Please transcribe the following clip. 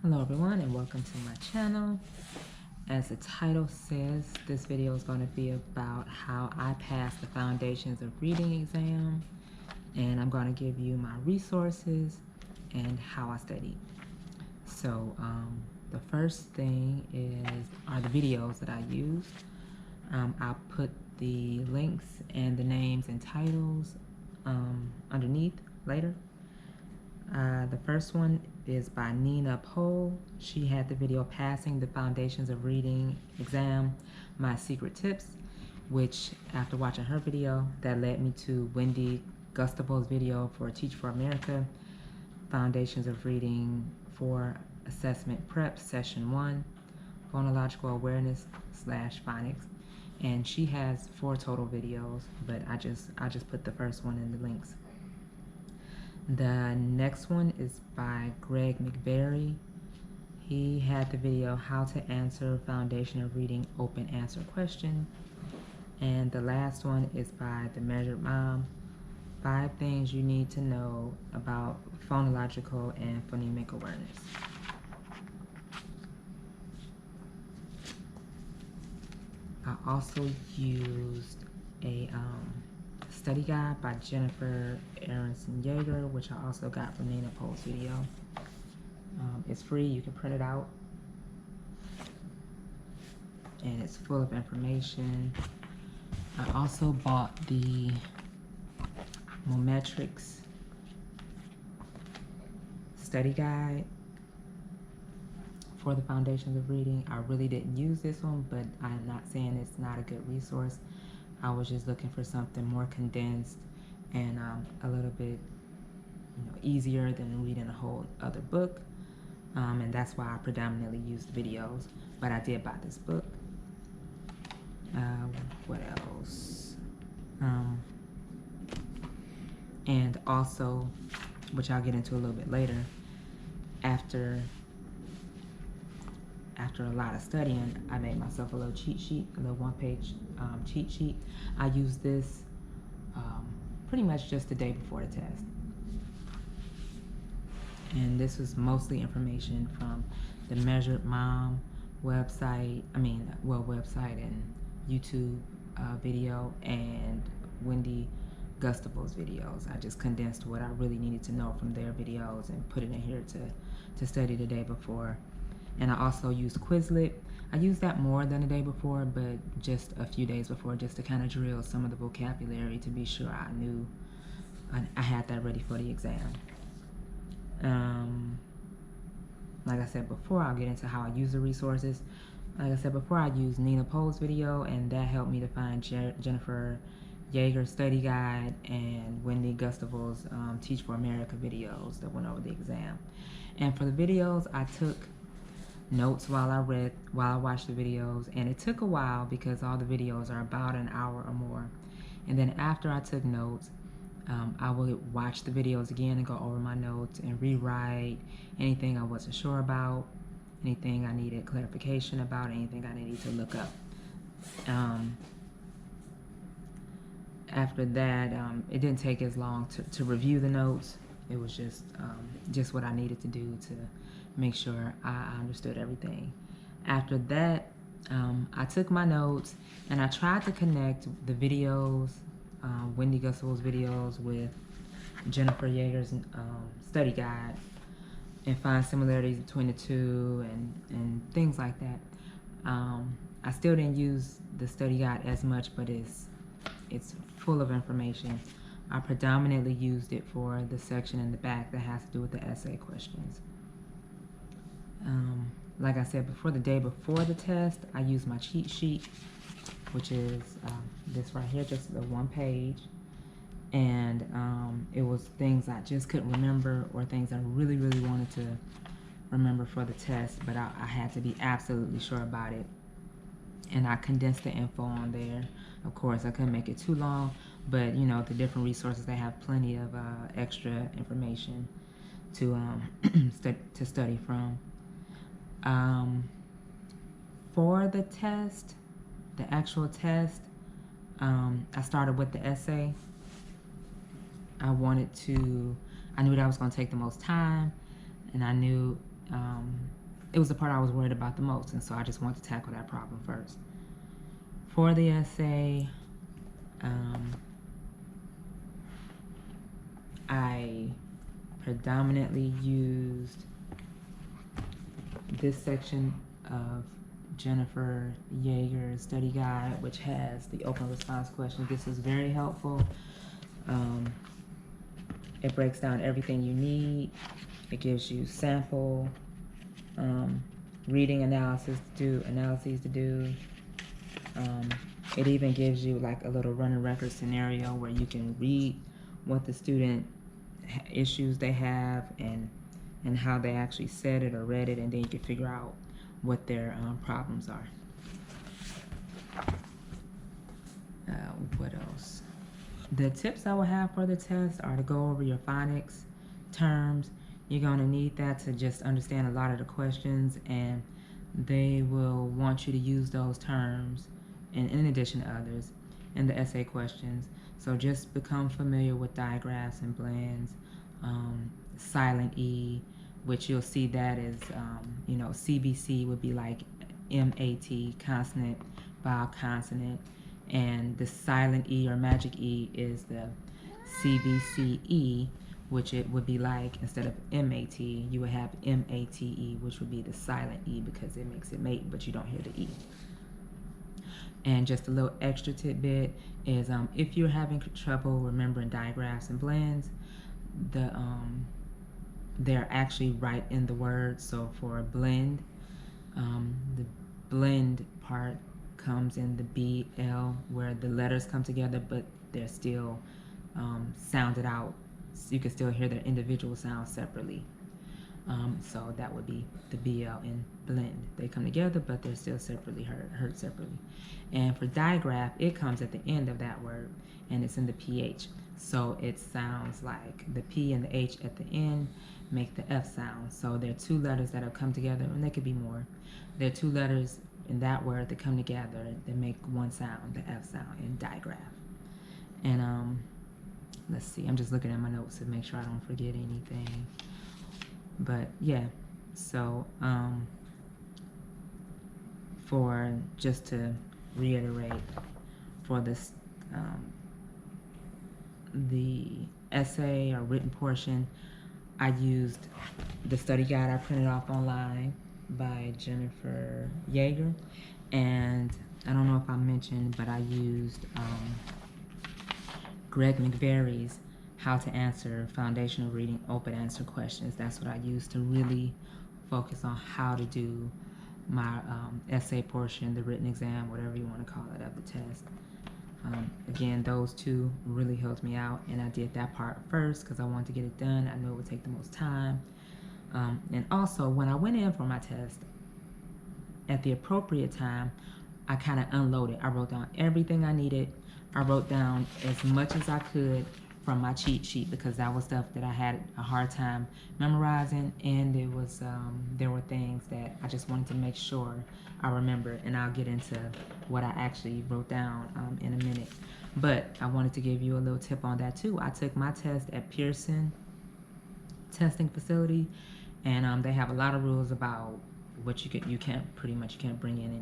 Hello everyone and welcome to my channel. As the title says, this video is going to be about how I passed the Foundations of Reading exam, and I'm going to give you my resources and how I studied. So the first thing are the videos that I used. I'll put the links and the names and titles underneath later. The first one is by Nina Pohl. She had the video Passing the Foundations of Reading exam, My Secret Tips, which after watching her video, that led me to Wendy Gustavow's video for Teach for America, Foundations of Reading for Assessment Prep, Session 1, Phonological Awareness / Phonics. And she has 4 total videos, but I just put the first one in the links. The next one is by Greg McVeary. He had the video How to Answer Foundation of Reading Open Answer Question. And the last one is by The Measured Mom, 5 Things You Need to Know About Phonological and Phonemic Awareness. I also used a study guide by Jennifer Aronson Yeager, which I also got from Nina Pohl's video. It's free, you can print it out, and it's full of information. I also bought the Mometrics study guide for the Foundations of Reading. I really didn't use this one, but I'm not saying it's not a good resource. I was just looking for something more condensed and a little bit easier than reading a whole other book. And that's why I predominantly used videos, but I did buy this book. What else? And also, which I'll get into a little bit later, after a lot of studying, I made myself a little cheat sheet, a little 1-page cheat sheet. I used this pretty much just the day before the test. And this was mostly information from the Measured Mom website, website and YouTube video, and Wendy Gustavow's videos. I just condensed what I really needed to know from their videos and put it in here to study the day before. And I also used Quizlet. I used that more than the day before, but just a few days before, just to kind of drill some of the vocabulary to be sure I knew I had that ready for the exam. Like I said before, I'll get into how I use the resources. Like I said before, I used Nina Pohl's video, and that helped me to find Jennifer Yeager's study guide and Wendy Gustavow's Teach for America videos that went over the exam. And for the videos, I took notes while I watched the videos, and it took a while because all the videos are about an hour or more. And then after I took notes, I would watch the videos again and go over my notes and rewrite anything I wasn't sure about, anything I needed clarification about, anything I needed to look up. After that, it didn't take as long to review the notes. It was just what I needed to do to make sure I understood everything. After that, I took my notes and I tried to connect the videos, Wendy Gustavow's videos, with Jennifer Yeager's study guide, and find similarities between the two and things like that. I still didn't use the study guide as much, but it's full of information. I predominantly used it for the section in the back that has to do with the essay questions. Like I said before, the day before the test, I used my cheat sheet, which is this right here, just the 1 page. And it was things I just couldn't remember, or things I really, really wanted to remember for the test, but I had to be absolutely sure about it. And I condensed the info on there. Of course, I couldn't make it too long, but the different resources, they have plenty of extra information to study from. For the test, the actual test, I started with the essay. I knew that was going to take the most time, and I knew it was the part I was worried about the most, and so I just wanted to tackle that problem first. For the essay, I predominantly used this section of Jennifer Yeager's study guide, which has the open response questions. This is very helpful. It breaks down everything you need. It gives you sample reading analyses to do. It even gives you like a little running record scenario where you can read what the student issues they have and how they actually said it or read it, and then you can figure out what their problems are. What else? The tips I will have for the test are to go over your phonics terms. You're going to need that to just understand a lot of the questions, and they will want you to use those terms in addition to others in the essay questions. So just become familiar with digraphs and blends, silent E, which you'll see that as, CBC would be like MAT, consonant, vowel, consonant, and the silent E or magic E is the CBCE, which it would be like, instead of MAT, you would have MATE, which would be the silent E because it makes it mate, but you don't hear the E. And just a little extra tidbit is if you're having trouble remembering digraphs and blends, they're actually right in the word. So for a blend, the blend part comes in the BL, where the letters come together, but they're still sounded out. So you can still hear their individual sounds separately. So that would be the BL in blend. They come together, but they're still separately heard separately. And for digraph, it comes at the end of that word, and it's in the PH. So it sounds like the P and the H at the end make the F sound. So there are two letters that have come together, and there could be more. There are two letters in that word that come together that make one sound, the F sound, in digraph. And let's see, I'm just looking at my notes to make sure I don't forget anything. But yeah, so for just to reiterate, for this the essay or written portion, I used the study guide I printed off online by Jennifer Yeager, and I don't know if I mentioned, but I used Greg McVeary's How to Answer Foundational Reading Open Answer Questions. That's what I used to really focus on how to do my essay portion, the written exam, whatever you want to call it, of the test. Again, those two really helped me out, and I did that part first because I wanted to get it done. I knew it would take the most time. And also, when I went in for my test, at the appropriate time, I kind of unloaded. I wrote down everything I needed. I wrote down as much as I could from my cheat sheet because that was stuff that I had a hard time memorizing, and it was there were things that I just wanted to make sure I remembered, and I'll get into what I actually wrote down in a minute. But I wanted to give you a little tip on that too. I took my test at Pearson Testing Facility, and they have a lot of rules about what you can't bring in any